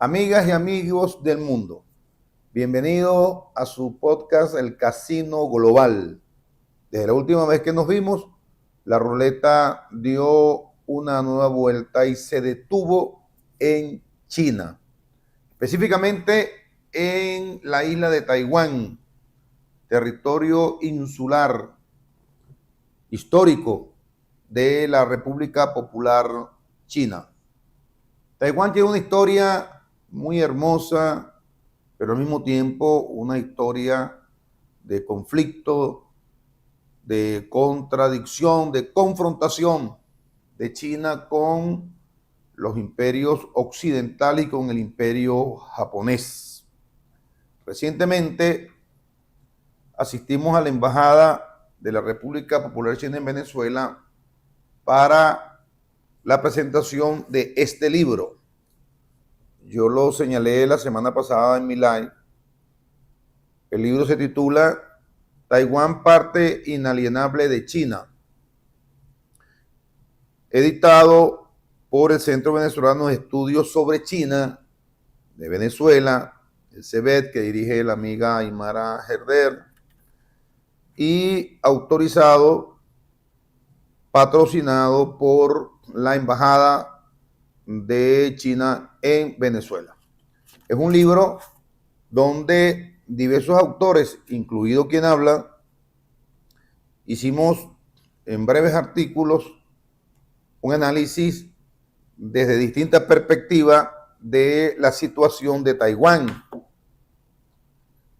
Amigas y amigos del mundo, bienvenido a su podcast El Casino Global. Desde la última vez que nos vimos, la ruleta dio una nueva vuelta y se detuvo en China, específicamente en la isla de Taiwán, territorio insular histórico de la República Popular China. Taiwán tiene una historia muy hermosa, pero al mismo tiempo una historia de conflicto, de contradicción, de confrontación de China con los imperios occidentales y con el imperio japonés. Recientemente asistimos a la embajada de la República Popular China en Venezuela para la presentación de este libro. Yo lo señalé la semana pasada en mi live. El libro se titula Taiwán, parte inalienable de China, editado por el Centro Venezolano de Estudios sobre China de Venezuela, el CEBET, que dirige la amiga Aymara Herder, y autorizado, patrocinado por la Embajada de China en Venezuela. Es un libro donde diversos autores, incluido quien habla, hicimos en breves artículos un análisis desde distintas perspectivas de la situación de Taiwán,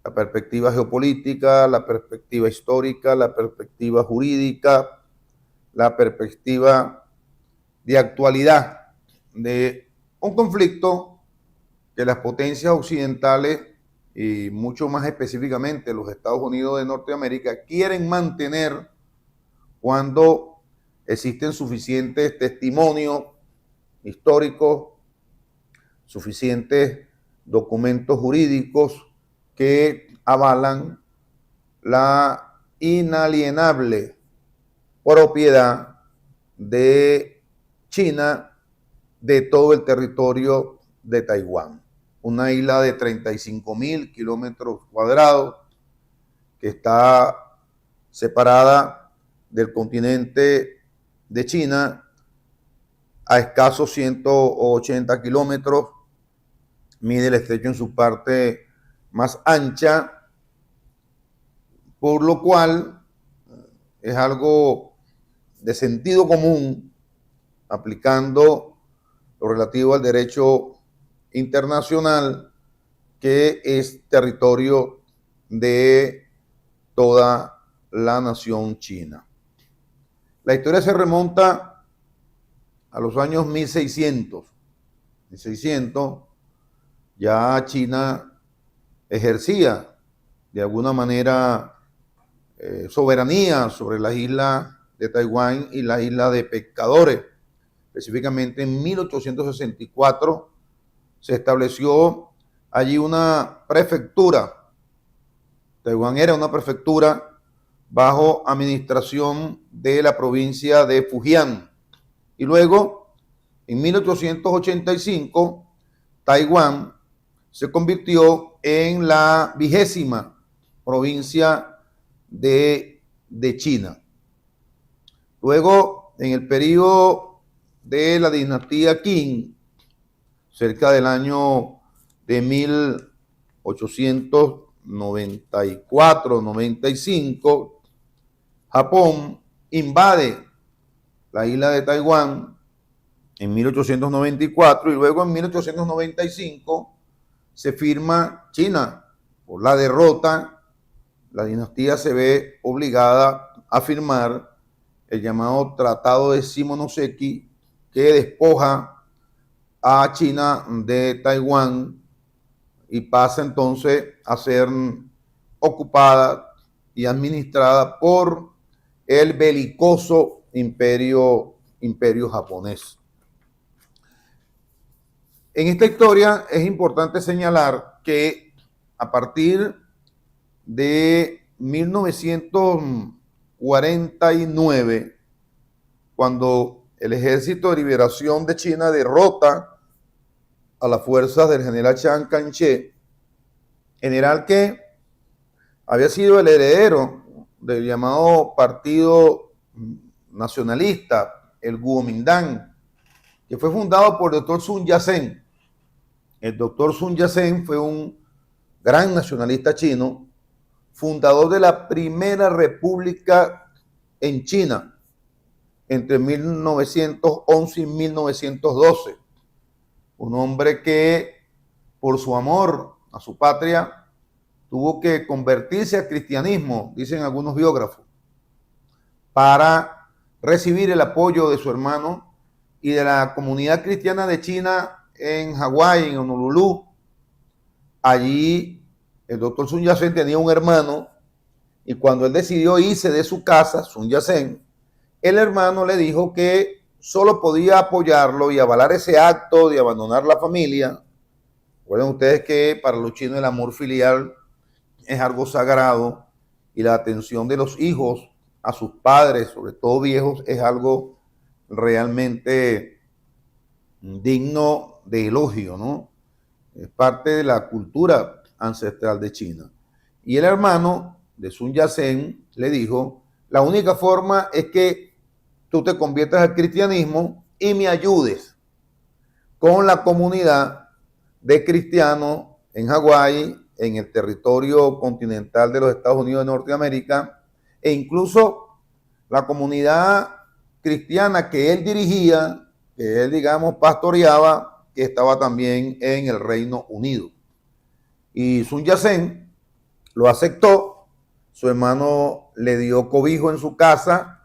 la perspectiva geopolítica, la perspectiva histórica, la perspectiva jurídica, la perspectiva de actualidad de un conflicto que las potencias occidentales y mucho más específicamente los Estados Unidos de Norteamérica quieren mantener cuando existen suficientes testimonios históricos, suficientes documentos jurídicos que avalan la inalienable propiedad de China de todo el territorio de Taiwán. Una isla de 35,000 kilómetros cuadrados que está separada del continente de China a escasos 180 kilómetros, mide el estrecho en su parte más ancha, por lo cual es algo de sentido común aplicando lo relativo al derecho internacional, que es territorio de toda la nación china. La historia se remonta a los años 1600. En 1600 ya China ejercía de alguna manera soberanía sobre las islas de Taiwán y las islas de Pescadores. Específicamente en 1864 se estableció allí una prefectura. Taiwán era una prefectura bajo administración de la provincia de Fujian. Y luego, en 1885, Taiwán se convirtió en la 20ª provincia de China. Luego, en el periodo de la dinastía Qing, cerca del año de 1894-95, Japón invade la isla de Taiwán en 1894 y luego en 1895 se firma China. Por la derrota, la dinastía se ve obligada a firmar el llamado Tratado de Shimonoseki, que despoja a China de Taiwán y pasa entonces a ser ocupada y administrada por el belicoso imperio japonés. En esta historia es importante señalar que a partir de 1949, cuando el Ejército de Liberación de China derrota a las fuerzas del general Chiang Kai-shek, general que había sido el heredero del llamado Partido Nacionalista, el Kuomintang, que fue fundado por el doctor Sun Yat-sen. El doctor Sun Yat-sen fue un gran nacionalista chino, fundador de la primera república en China entre 1911 y 1912. Un hombre que, por su amor a su patria, tuvo que convertirse al cristianismo, dicen algunos biógrafos, para recibir el apoyo de su hermano y de la comunidad cristiana de China en Hawái, en Honolulu. Allí el doctor Sun Yat-sen tenía un hermano y cuando él decidió irse de su casa, Sun Yat-sen, el hermano le dijo que solo podía apoyarlo y avalar ese acto de abandonar la familia. Recuerden ustedes que para los chinos el amor filial es algo sagrado y la atención de los hijos a sus padres, sobre todo viejos, es algo realmente digno de elogio, ¿no? Es parte de la cultura ancestral de China. Y el hermano de Sun Yat-sen le dijo, la única forma es que tú te conviertas al cristianismo y me ayudes con la comunidad de cristianos en Hawái, en el territorio continental de los Estados Unidos de Norteamérica, e incluso la comunidad cristiana que él dirigía, que él, digamos, pastoreaba, que estaba también en el Reino Unido. Y Sun Yat-sen lo aceptó, su hermano le dio cobijo en su casa,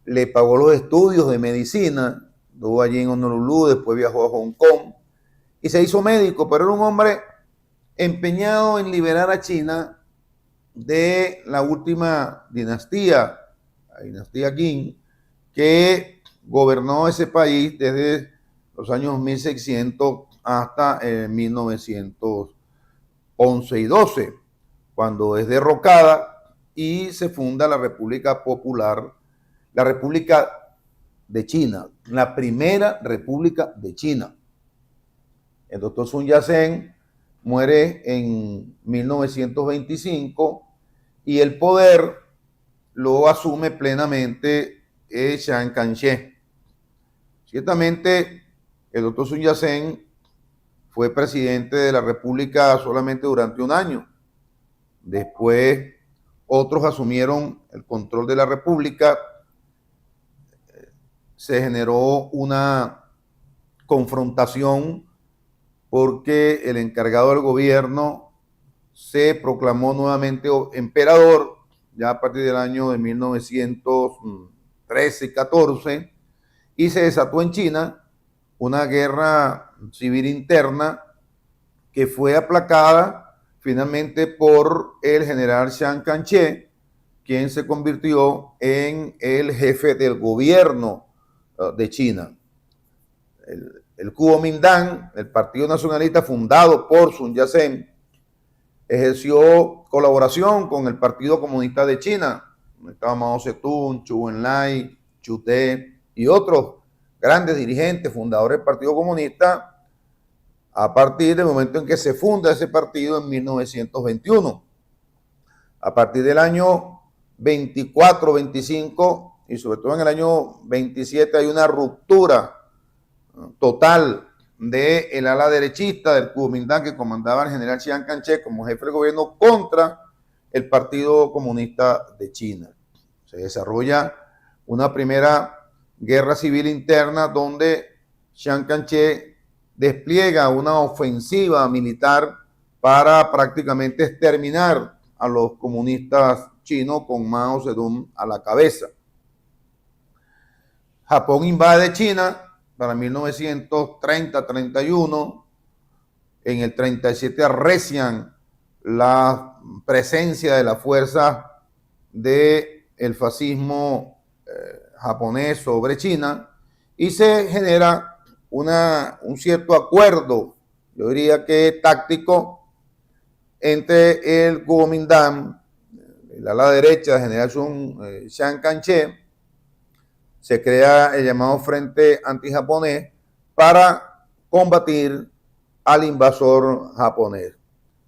le pagó los estudios de medicina, estuvo allí en Honolulu, después viajó a Hong Kong y se hizo médico, pero era un hombre empeñado en liberar a China de la última dinastía, la dinastía Qing, que gobernó ese país desde los años 1600 hasta 1911 y 12, cuando es derrocada y se funda la República Popular, la República de China, la primera República de China. El doctor Sun Yat-sen muere en 1925 y el poder lo asume plenamente Chiang Kai-shek. Ciertamente, el doctor Sun Yat-sen fue presidente de la República solamente durante un año. Después, otros asumieron el control de la República. Se generó una confrontación porque el encargado del gobierno se proclamó nuevamente emperador ya a partir del año de 1913 y 14 y se desató en China una guerra civil interna que fue aplacada finalmente por el general Chiang Kai-shek, quien se convirtió en el jefe del gobierno de China. El Kuomintang, el Partido Nacionalista fundado por Sun Yat-sen, ejerció colaboración con el Partido Comunista de China, donde estaba Mao Zedong, Zhou Enlai, Chu Te y otros grandes dirigentes fundadores del Partido Comunista, a partir del momento en que se funda ese partido en 1921. A partir del año 24, 25 y sobre todo en el año 27 hay una ruptura total del ala derechista del Kuomintang que comandaba el general Chiang Kai-shek como jefe del gobierno contra el Partido Comunista de China. Se desarrolla una primera guerra civil interna donde Chiang Kai-shek despliega una ofensiva militar para prácticamente exterminar a los comunistas chinos con Mao Zedong a la cabeza. Japón invade China para 1930-31. En el 37 arrecian la presencia de la fuerza del fascismo japonés sobre China y se genera un cierto acuerdo, yo diría que táctico, entre el Kuomintang, el ala derecha de general Chiang Kai-shek. Se crea el llamado Frente Antijaponés para combatir al invasor japonés.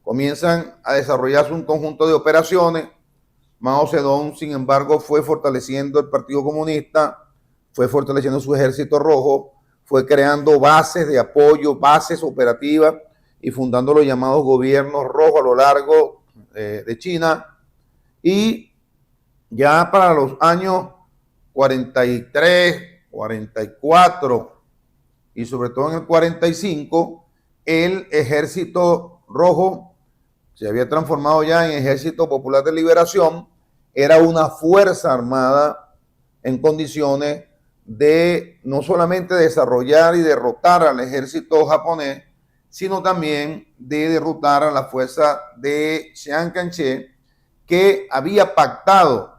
Comienzan a desarrollarse un conjunto de operaciones. Mao Zedong, sin embargo, fue fortaleciendo el Partido Comunista, fue fortaleciendo su ejército rojo, fue creando bases de apoyo, bases operativas y fundando los llamados gobiernos rojos a lo largo de China. Y ya para los años 43, 44 y sobre todo en el 45, el ejército rojo se había transformado ya en Ejército Popular de Liberación, era una fuerza armada en condiciones de no solamente desarrollar y derrotar al ejército japonés, sino también de derrotar a la fuerza de Chiang Kai-shek, que había pactado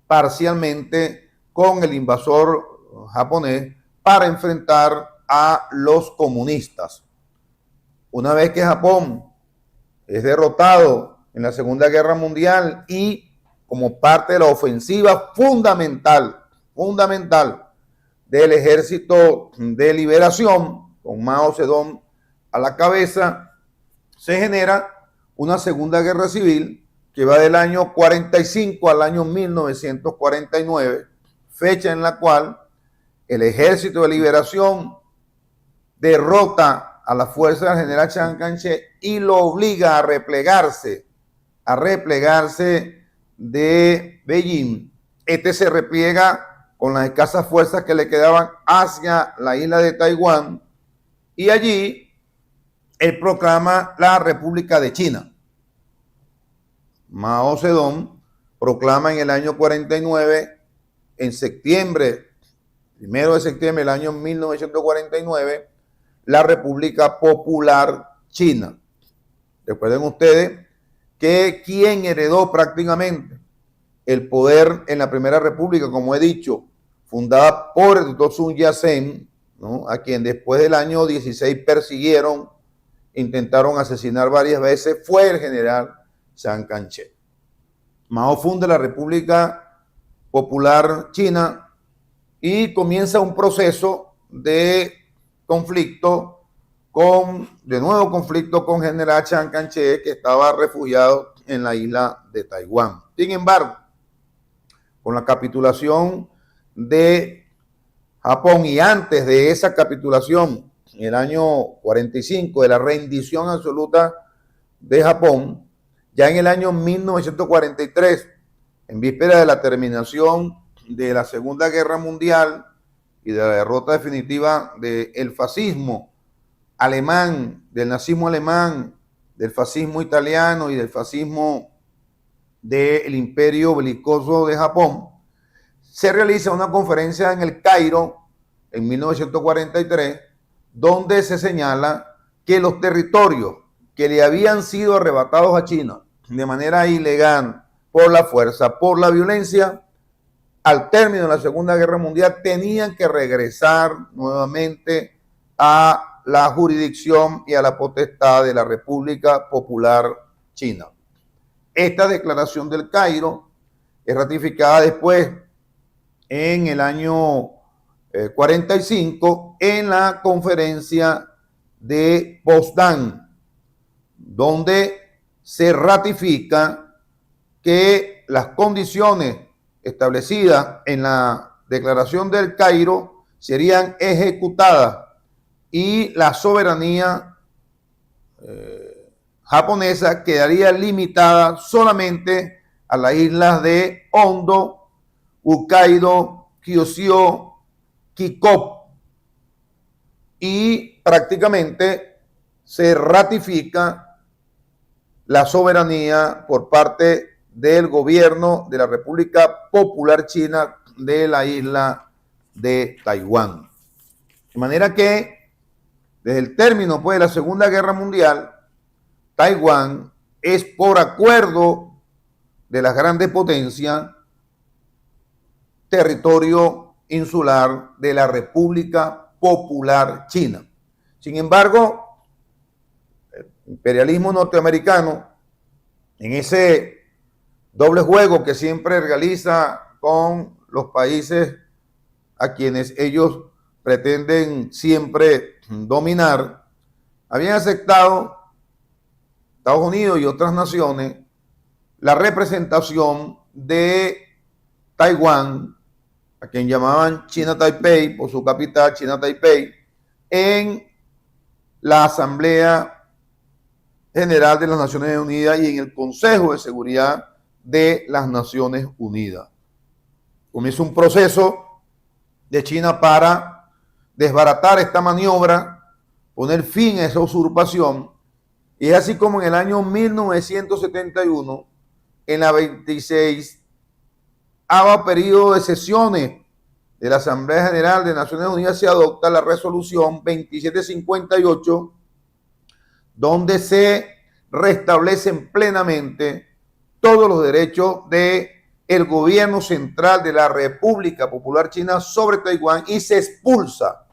parcialmente con el invasor japonés para enfrentar a los comunistas. Una vez que Japón es derrotado en la Segunda Guerra Mundial y como parte de la ofensiva fundamental del Ejército de Liberación, con Mao Zedong a la cabeza, se genera una Segunda Guerra Civil que va del año 45 al año 1949, fecha en la cual el Ejército de Liberación derrota a la fuerza del general Chiang Kai-shek y lo obliga a replegarse de Beijing. Este se repliega con las escasas fuerzas que le quedaban hacia la isla de Taiwán y allí él proclama la República de China. Mao Zedong proclama en el año 49, en septiembre, 1 de septiembre del año 1949, la República Popular China. Recuerden ustedes que quien heredó prácticamente el poder en la Primera República, como he dicho, fundada por el doctor Sun Yat-sen, ¿no?, a quien después del año 16 persiguieron, intentaron asesinar varias veces, fue el general Chiang Kai-shek. Mao funda la República Popular China y comienza un proceso de conflicto de nuevo conflicto con general Chiang Kai-shek, que estaba refugiado en la isla de Taiwán. Sin embargo, con la capitulación de Japón y antes de esa capitulación, en el año 45, de la rendición absoluta de Japón, ya en el año 1943, en víspera de la terminación de la Segunda Guerra Mundial y de la derrota definitiva del fascismo alemán, del nazismo alemán, del fascismo italiano y del fascismo del imperio belicoso de Japón, se realiza una conferencia en el Cairo en 1943, donde se señala que los territorios que le habían sido arrebatados a China de manera ilegal, por la fuerza, por la violencia, al término de la Segunda Guerra Mundial, tenían que regresar nuevamente a la jurisdicción y a la potestad de la República Popular China. Esta declaración del Cairo es ratificada después en el año 45 en la conferencia de Potsdam, donde se ratifica que las condiciones establecidas en la declaración del Cairo serían ejecutadas y la soberanía japonesa quedaría limitada solamente a las islas de Hondo, Hokkaido, Kyushu, Kikop, y prácticamente se ratifica la soberanía por parte del gobierno de la República Popular China de la isla de Taiwán. De manera que desde el término pues, de la Segunda Guerra Mundial, Taiwán es por acuerdo de las grandes potencias territorio insular de la República Popular China. Sin embargo, el imperialismo norteamericano, en ese doble juego que siempre realiza con los países a quienes ellos pretenden siempre dominar, habían aceptado Estados Unidos y otras naciones la representación de Taiwán, a quien llamaban China Taipei por su capital, China Taipei, en la Asamblea General de las Naciones Unidas y en el Consejo de Seguridad de las Naciones Unidas. Comienza un proceso de China para desbaratar esta maniobra, poner fin a esa usurpación, y es así como en el año 1971, en la 26ª periodo de sesiones de la Asamblea General de Naciones Unidas, se adopta la resolución 2758, donde se restablecen plenamente todos los derechos del gobierno central de la República Popular China sobre Taiwán y se expulsa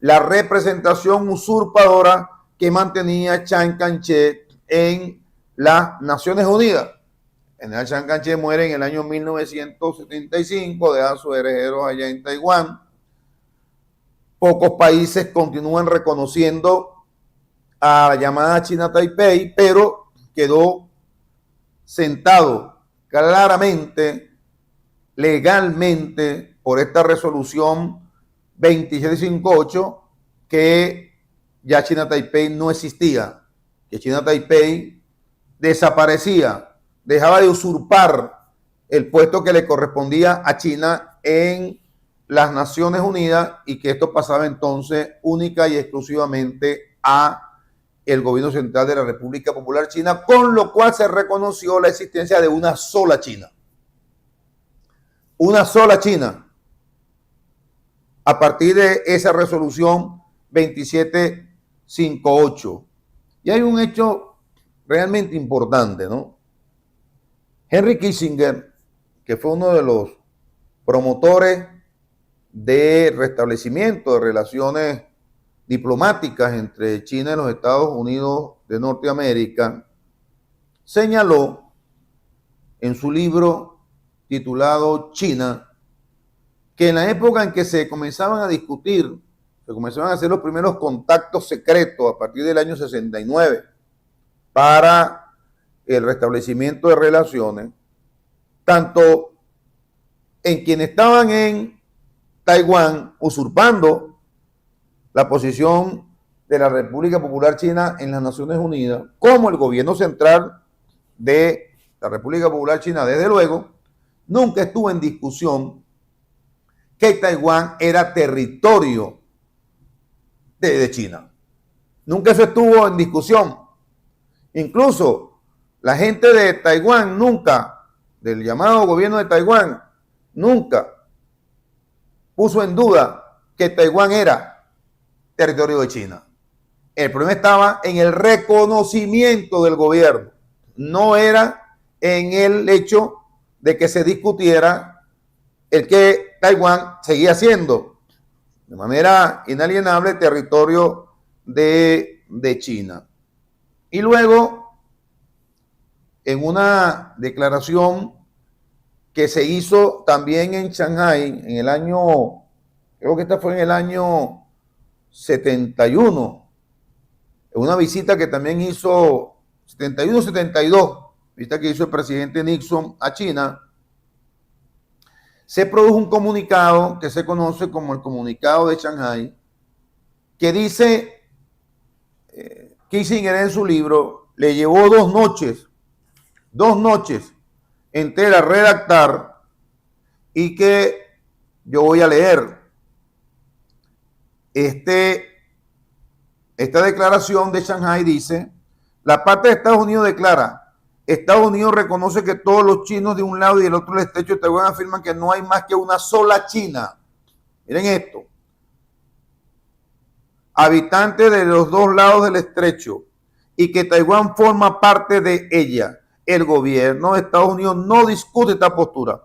la representación usurpadora que mantenía Chiang Kai-shek en las Naciones Unidas. El general Chiang Kai-shek muere en el año 1975, deja a sus herederos allá en Taiwán. Pocos países continúan reconociendo a la llamada China Taipei, pero quedó sentado claramente, legalmente, por esta resolución 2758, que ya China Taipei no existía, que China Taipei desaparecía, dejaba de usurpar el puesto que le correspondía a China en las Naciones Unidas y que esto pasaba entonces única y exclusivamente a el gobierno central de la República Popular China, con lo cual se reconoció la existencia de una sola China. Una sola China. A partir de esa resolución 2758. Y hay un hecho realmente importante, ¿no? Henry Kissinger, que fue uno de los promotores de restablecimiento de relaciones diplomáticas entre China y los Estados Unidos de Norteamérica, señaló en su libro titulado China que en la época en que se comenzaban a discutir, se comenzaban a hacer los primeros contactos secretos a partir del año 69 para el restablecimiento de relaciones, tanto en quienes estaban en Taiwán usurpando la posición de la República Popular China en las Naciones Unidas, como el gobierno central de la República Popular China, desde luego, nunca estuvo en discusión que Taiwán era territorio de China. Nunca eso estuvo en discusión. Incluso la gente de Taiwán nunca, del llamado gobierno de Taiwán, nunca puso en duda que Taiwán era territorio de China. El problema estaba en el reconocimiento del gobierno, no era en el hecho de que se discutiera el que Taiwán seguía siendo de manera inalienable territorio de China. Y luego, en una declaración que se hizo también en Shanghái en el año, creo que esta fue en el año 71, en una visita que también hizo 71-72, visita que hizo el presidente Nixon a China, se produjo un comunicado que se conoce como el comunicado de Shanghái, que dice, Kissinger en su libro, le llevó 2 noches enteras a redactar, y que yo voy a leer. Esta declaración de Shanghái dice: la parte de Estados Unidos declara, Estados Unidos reconoce que todos los chinos de un lado y del otro del estrecho de Taiwán afirman que no hay más que una sola China. Miren esto. Habitantes de los 2 lados del estrecho, y que Taiwán forma parte de ella. El gobierno de Estados Unidos no discute esta postura.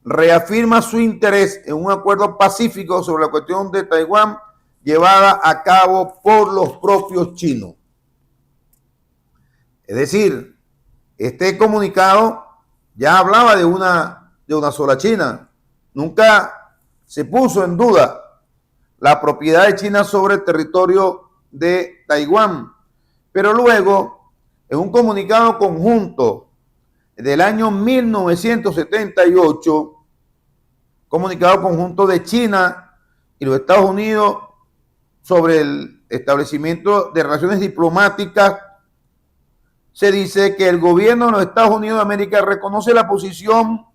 Reafirma su interés en un acuerdo pacífico sobre la cuestión de Taiwán llevada a cabo por los propios chinos. Es decir, este comunicado ya hablaba de una sola China. Nunca se puso en duda la propiedad de China sobre el territorio de Taiwán. Pero luego, en un comunicado conjunto del año 1978, comunicado conjunto de China y los Estados Unidos sobre el establecimiento de relaciones diplomáticas, se dice que el gobierno de los Estados Unidos de América reconoce la posición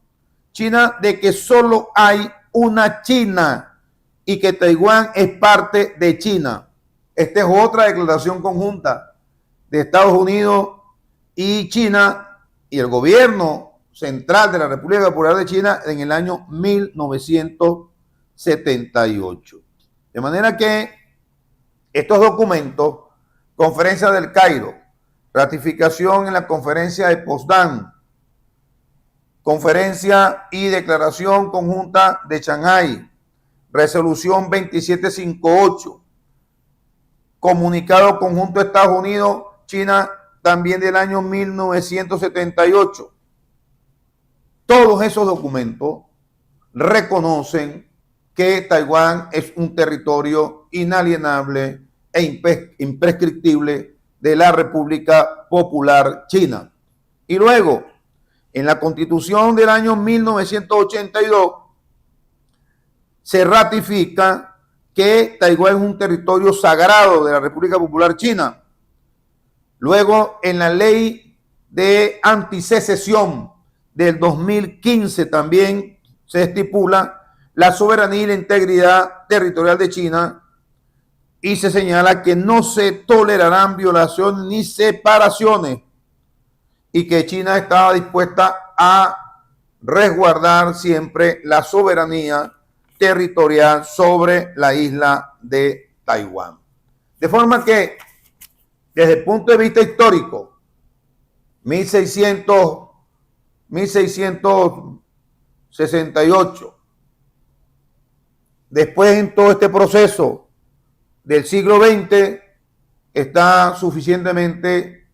china de que solo hay una China y que Taiwán es parte de China. Esta es otra declaración conjunta de Estados Unidos y China y el gobierno central de la República Popular de China en el año 1978. De manera que estos documentos, Conferencia del Cairo, ratificación en la Conferencia de Potsdam, Conferencia y Declaración Conjunta de Shanghái, Resolución 2758, Comunicado Conjunto de Estados Unidos, China, también del año 1978. Todos esos documentos reconocen que Taiwán es un territorio inalienable e imprescriptible de la República Popular China. Y luego, en la Constitución del año 1982, se ratifica que Taiwán es un territorio sagrado de la República Popular China. Luego, en la ley de antisecesión del 2015 también se estipula la soberanía y la integridad territorial de China y se señala que no se tolerarán violaciones ni separaciones y que China estaba dispuesta a resguardar siempre la soberanía territorial sobre la isla de Taiwán. De forma que, desde el punto de vista histórico, 1668, después en todo este proceso del siglo XX, está suficientemente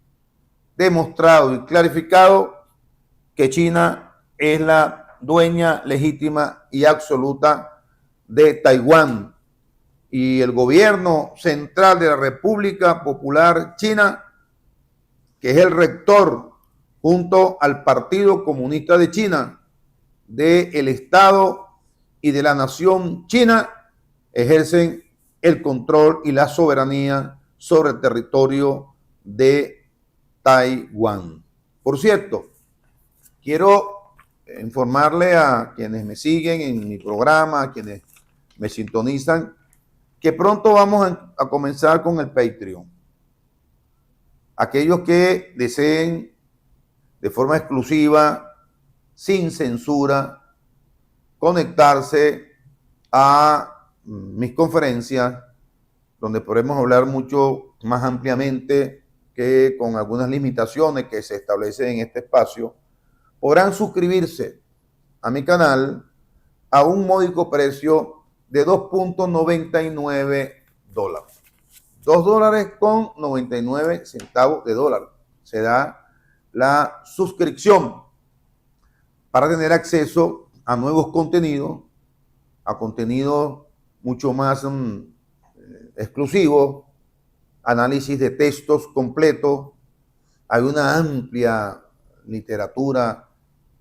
demostrado y clarificado que China es la dueña legítima y absoluta de Taiwán y el gobierno central de la República Popular China, que es el rector junto al Partido Comunista de China del Estado y de la nación china, ejercen el control y la soberanía sobre el territorio de Taiwán. Por cierto, quiero informarle a quienes me siguen en mi programa, a quienes me sintonizan, que pronto vamos a comenzar con el Patreon. Aquellos que deseen de forma exclusiva, sin censura, conectarse a mis conferencias, donde podremos hablar mucho más ampliamente que con algunas limitaciones que se establecen en este espacio, podrán suscribirse a mi canal a un módico precio de $2.99. $2.99 se da la suscripción para tener acceso a nuevos contenidos, a contenidos mucho más exclusivos, análisis de textos completos. Hay una amplia literatura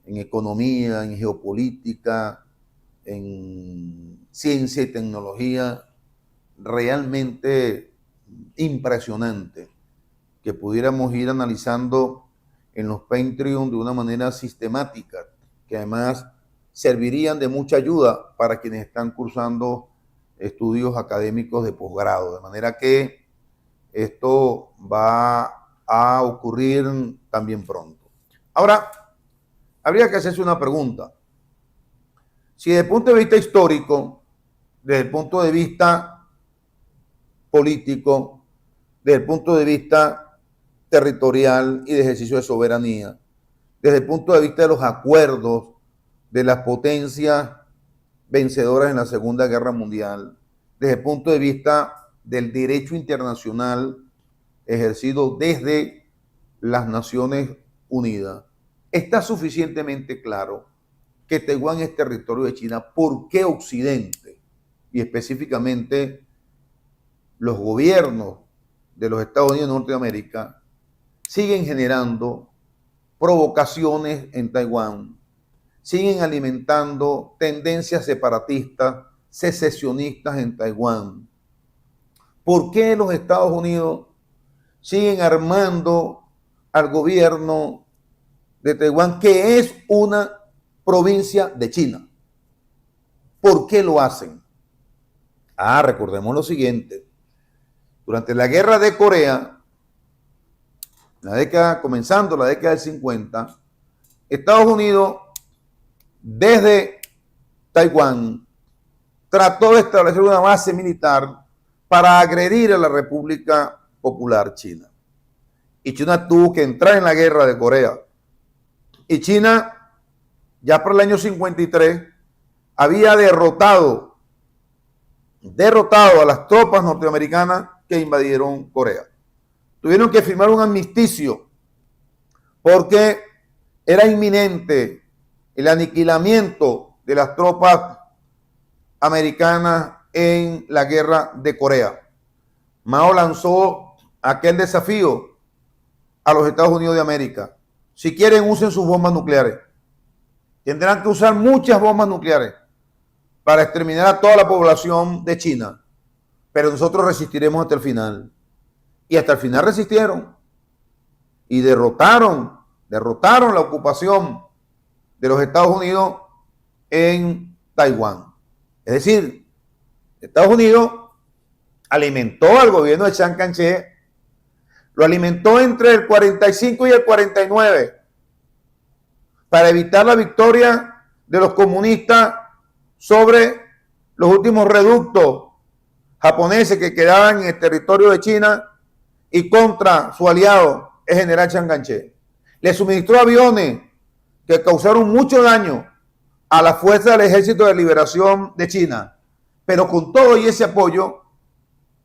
en economía, en geopolítica, en ciencia y tecnología, realmente impresionante, que pudiéramos ir analizando en los Patreon de una manera sistemática, que además servirían de mucha ayuda para quienes están cursando estudios académicos de posgrado. De manera que esto va a ocurrir también pronto. Ahora, habría que hacerse una pregunta. Si desde el punto de vista histórico, desde el punto de vista político, desde el punto de vista territorial y de ejercicio de soberanía, desde el punto de vista de los acuerdos de las potencias vencedoras en la Segunda Guerra Mundial, desde el punto de vista del derecho internacional ejercido desde las Naciones Unidas, está suficientemente claro que Taiwán es territorio de China. ¿Por qué Occidente y específicamente los gobiernos de los Estados Unidos de Norteamérica siguen generando provocaciones en Taiwán, siguen alimentando tendencias separatistas, secesionistas en Taiwán. ¿Por qué los Estados Unidos siguen armando al gobierno de Taiwán, que es una provincia de China? ¿Por qué lo hacen? Recordemos lo siguiente. Durante la guerra de Corea, comenzando la década del 50, Estados Unidos, desde Taiwán, trató de establecer una base militar para agredir a la República Popular China. Y China tuvo que entrar en la guerra de Corea. Y China, ya por el año 53, había derrotado a las tropas norteamericanas que invadieron Corea. Tuvieron que firmar un armisticio porque era inminente el aniquilamiento de las tropas americanas en la guerra de Corea. Mao lanzó aquel desafío a los Estados Unidos de América. Si quieren, usen sus bombas nucleares. Tendrán que usar muchas bombas nucleares para exterminar a toda la población de China. Pero nosotros resistiremos hasta el final. Y hasta el final resistieron. Y derrotaron la ocupación de los Estados Unidos en Taiwán. Es decir, Estados Unidos alimentó al gobierno de Chiang Kai-shek, lo alimentó entre el 45 y el 49 para evitar la victoria de los comunistas sobre los últimos reductos japoneses que quedaban en el territorio de China y contra su aliado, el general Chiang Kai-shek. Le suministró aviones que causaron mucho daño a la fuerza del Ejército de Liberación de China. Pero con todo y ese apoyo,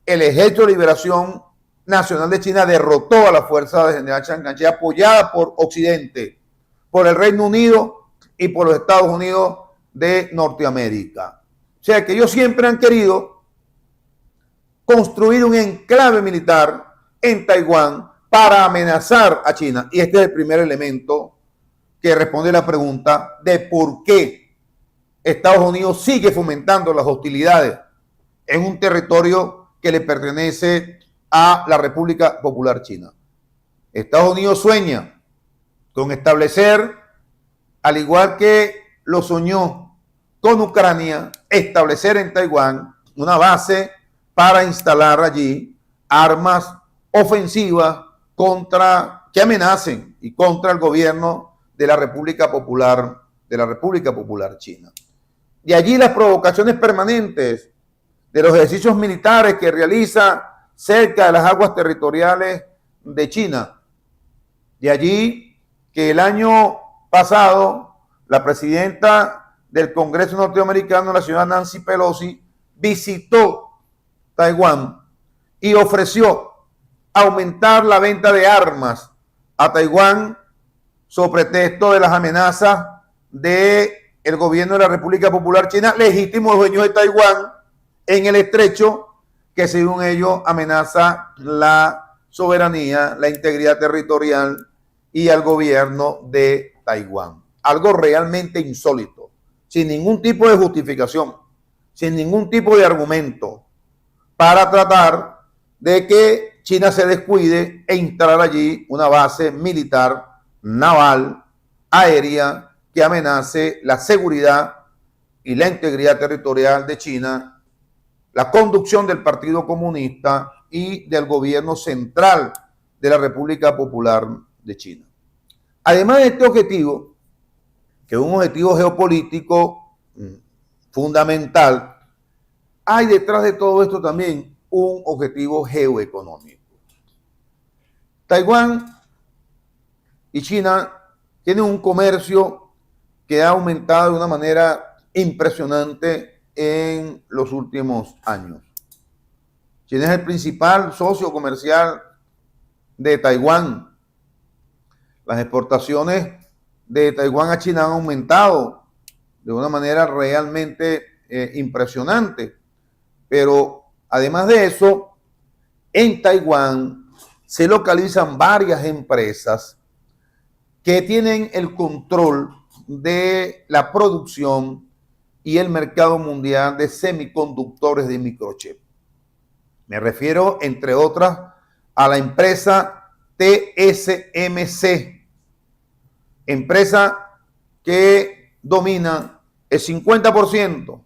el Ejército de Liberación Nacional de China derrotó a la fuerza del general Chiang Kai-shek, apoyada por Occidente, por el Reino Unido y por los Estados Unidos de Norteamérica. O sea que ellos siempre han querido construir un enclave militar en Taiwán para amenazar a China. Y este es el primer elemento que responde a la pregunta de por qué Estados Unidos sigue fomentando las hostilidades en un territorio que le pertenece a la República Popular China. Estados Unidos sueña con establecer, al igual que lo soñó con Ucrania, establecer en Taiwán una base para instalar allí armas ofensivas que amenacen y contra el gobierno de la República Popular China. De allí las provocaciones permanentes de los ejercicios militares que realiza cerca de las aguas territoriales de China. De allí que el año pasado la presidenta del Congreso norteamericano, la señora Nancy Pelosi, visitó Taiwán y ofreció aumentar la venta de armas a Taiwán sobre pretexto de las amenazas del gobierno de la República Popular China, legítimos dueños de Taiwán, en el estrecho, que según ellos amenaza la soberanía, la integridad territorial y al gobierno de Taiwán. Algo realmente insólito, sin ningún tipo de justificación, sin ningún tipo de argumento, para tratar de que China se descuide e instalar allí una base militar, naval, aérea, que amenace la seguridad y la integridad territorial de China, la conducción del Partido Comunista y del gobierno central de la República Popular de China. Además de este objetivo, que es un objetivo geopolítico fundamental, hay detrás de todo esto también un objetivo geoeconómico. Taiwán y China tienen un comercio que ha aumentado de una manera impresionante en los últimos años. China es el principal socio comercial de Taiwán. Las exportaciones de Taiwán a China han aumentado de una manera realmente impresionante. Pero además de eso, en Taiwán se localizan varias empresas que tienen el control de la producción y el mercado mundial de semiconductores de microchip. Me refiero, entre otras, a la empresa TSMC, empresa que domina el 50%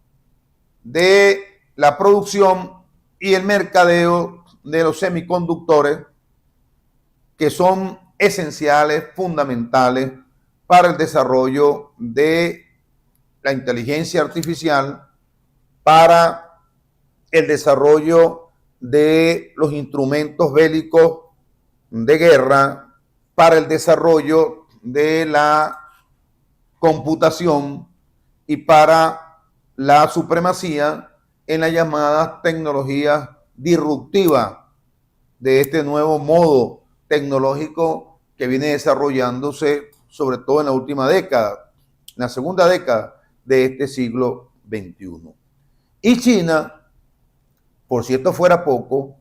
de la producción y el mercadeo de los semiconductores, que son esenciales, fundamentales para el desarrollo de la inteligencia artificial, para el desarrollo de los instrumentos bélicos de guerra, para el desarrollo de la computación y para la supremacía en las llamadas tecnologías disruptivas de este nuevo modo tecnológico que viene desarrollándose sobre todo en la última década, en la segunda década de este siglo XXI. Y China, por si esto fuera poco,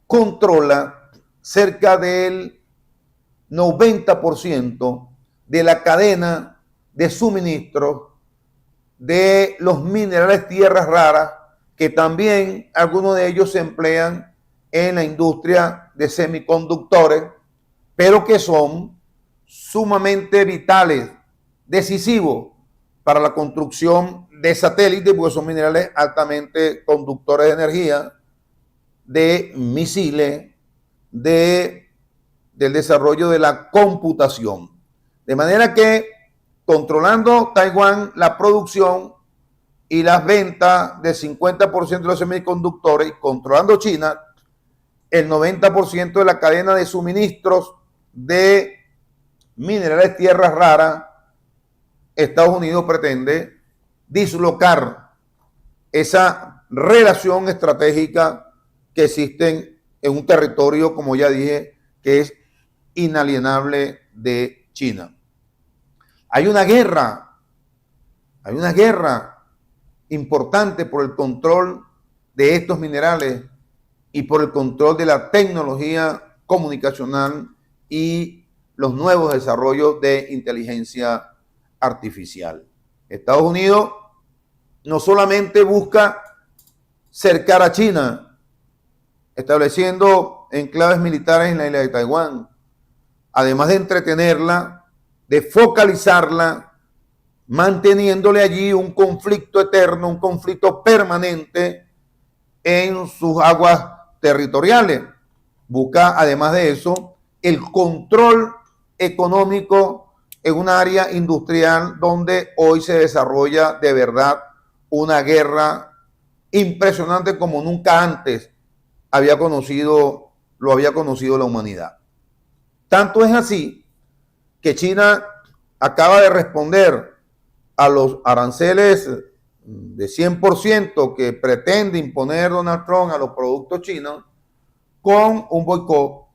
controla cerca del 90% de la cadena de suministro de los minerales tierras raras, que también algunos de ellos se emplean en la industria de semiconductores, pero que son sumamente vitales, decisivos para la construcción de satélites, porque son minerales altamente conductores de energía, de misiles, del desarrollo de la computación. De manera que, controlando Taiwán la producción y las ventas del 50% de los semiconductores, y controlando China el 90% de la cadena de suministros de minerales tierras raras, Estados Unidos pretende dislocar esa relación estratégica que existe en un territorio, como ya dije, que es inalienable de China. Hay una guerra importante por el control de estos minerales y por el control de la tecnología comunicacional y los nuevos desarrollos de inteligencia artificial. Estados Unidos no solamente busca cercar a China, estableciendo enclaves militares en la isla de Taiwán, además de entretenerla, de focalizarla, manteniéndole allí un conflicto eterno, un conflicto permanente en sus aguas territoriales. Busca, además de eso, el control económico en un área industrial donde hoy se desarrolla de verdad una guerra impresionante como nunca antes lo había conocido la humanidad. Tanto es así que China acaba de responder a los aranceles de 100% que pretende imponer Donald Trump a los productos chinos con un boicot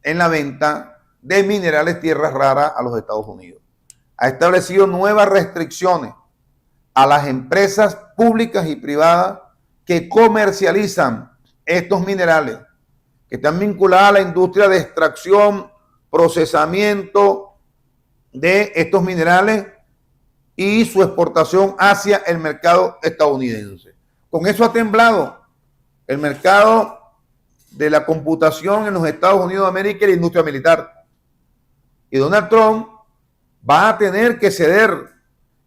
en la venta de minerales tierras raras a los Estados Unidos. Ha establecido nuevas restricciones a las empresas públicas y privadas que comercializan estos minerales, que están vinculadas a la industria de extracción, procesamiento de estos minerales y su exportación hacia el mercado estadounidense. Con eso ha temblado el mercado de la computación en los Estados Unidos de América y la industria militar. Y Donald Trump va a tener que ceder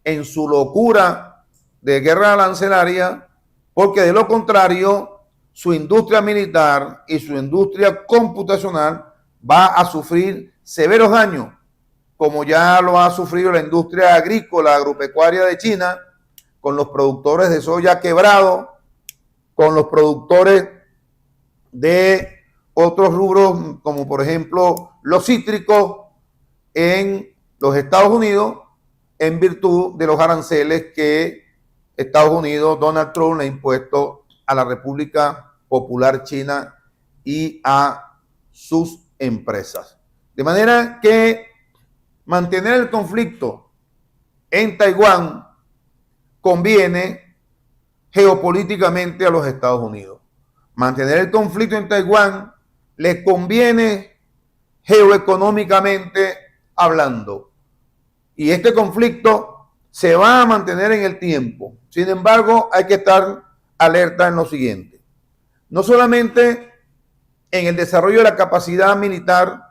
en su locura de guerra arancelaria, porque de lo contrario, su industria militar y su industria computacional va a sufrir severos daños, como ya lo ha sufrido la industria agrícola, agropecuaria de China, con los productores de soya quebrados, con los productores de otros rubros, como por ejemplo los cítricos en los Estados Unidos, en virtud de los aranceles que Estados Unidos, Donald Trump, le ha impuesto a la República Popular China y a sus empresas. De manera que mantener el conflicto en Taiwán conviene geopolíticamente a los Estados Unidos. mantener el conflicto en Taiwán les conviene geoeconómicamente hablando. Y este conflicto se va a mantener en el tiempo. Sin embargo, hay que estar alerta en lo siguiente. No solamente en el desarrollo de la capacidad militar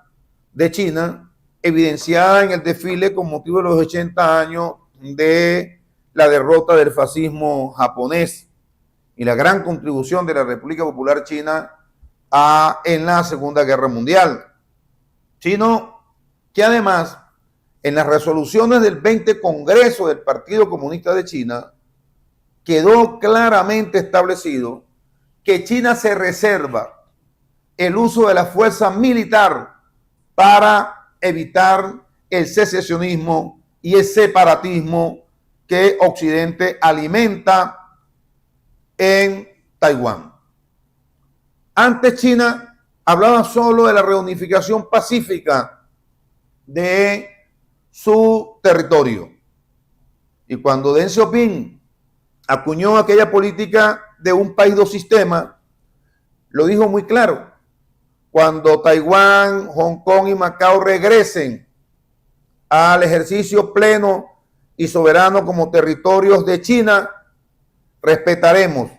de China, evidenciada en el desfile con motivo de los 80 años de la derrota del fascismo japonés y la gran contribución de la República Popular China en la Segunda Guerra Mundial, sino que además en las resoluciones del 20 Congreso del Partido Comunista de China quedó claramente establecido que China se reserva el uso de la fuerza militar para evitar el secesionismo y el separatismo que Occidente alimenta en Taiwán. Antes China hablaba solo de la reunificación pacífica de su territorio. Y cuando Deng Xiaoping acuñó aquella política de un país, dos sistemas, lo dijo muy claro. Cuando Taiwán, Hong Kong y Macao regresen al ejercicio pleno y soberano como territorios de China, respetaremos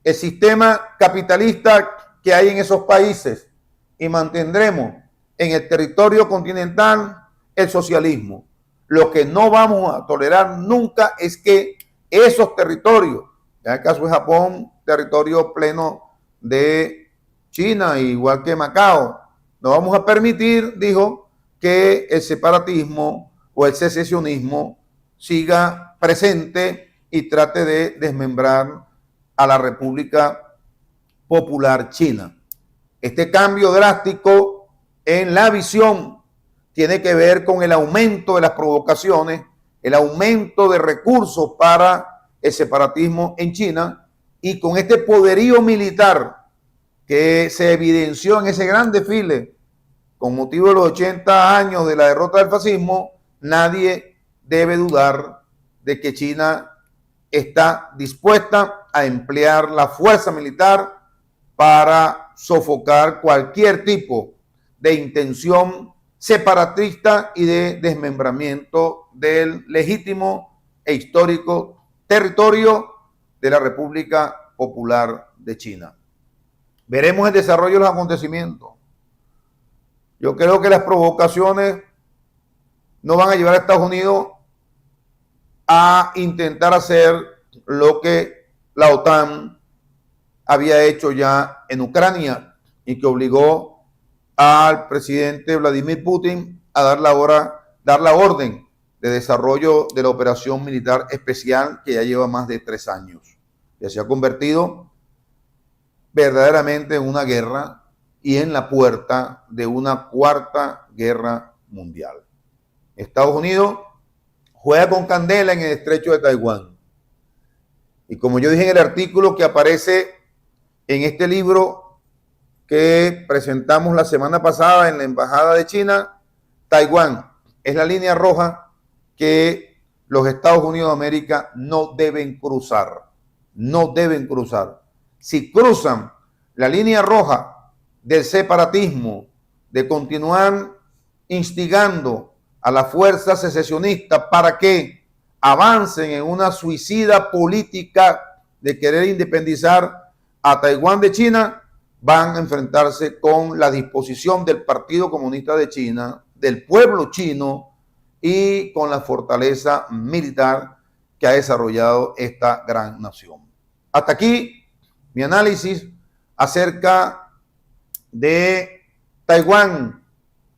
el sistema capitalista que hay en esos países y mantendremos en el territorio continental el socialismo. Lo que no vamos a tolerar nunca es que esos territorios, en el caso de Japón, territorio pleno de China, igual que Macao, no vamos a permitir, dijo, que el separatismo o el secesionismo siga presente y trate de desmembrar a la República Popular China. Este cambio drástico en la visión tiene que ver con el aumento de las provocaciones, el aumento de recursos para el separatismo en China y con este poderío militar que se evidenció en ese gran desfile con motivo de los 80 años de la derrota del fascismo. Nadie debe dudar de que China está dispuesta a emplear la fuerza militar para sofocar cualquier tipo de intención separatista y de desmembramiento del legítimo e histórico territorio de la República Popular de China. Veremos el desarrollo de los acontecimientos. Yo creo que las provocaciones no van a llevar a Estados Unidos a intentar hacer lo que la OTAN había hecho ya en Ucrania y que obligó al presidente Vladimir Putin a dar la orden de desarrollo de la operación militar especial que ya lleva más de 3 años. Ya se ha convertido verdaderamente en una guerra y en la puerta de una cuarta guerra mundial. Estados Unidos juega con candela en el estrecho de Taiwán. Y como yo dije en el artículo que aparece en este libro que presentamos la semana pasada en la Embajada de China, Taiwán es la línea roja que los Estados Unidos de América no deben cruzar. No deben cruzar. Si cruzan la línea roja del separatismo, de continuar instigando a la fuerza secesionista para que avancen en una suicida política de querer independizar a Taiwán de China, van a enfrentarse con la disposición del Partido Comunista de China, del pueblo chino y con la fortaleza militar que ha desarrollado esta gran nación. Hasta aquí mi análisis acerca de Taiwán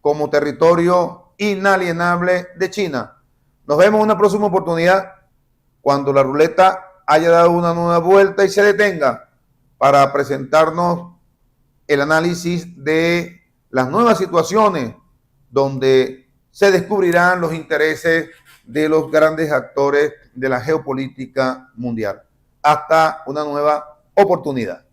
como territorio inalienable de China. Nos vemos en una próxima oportunidad cuando la ruleta haya dado una nueva vuelta y se detenga para presentarnos el análisis de las nuevas situaciones donde se descubrirán los intereses de los grandes actores de la geopolítica mundial. Hasta una nueva oportunidad.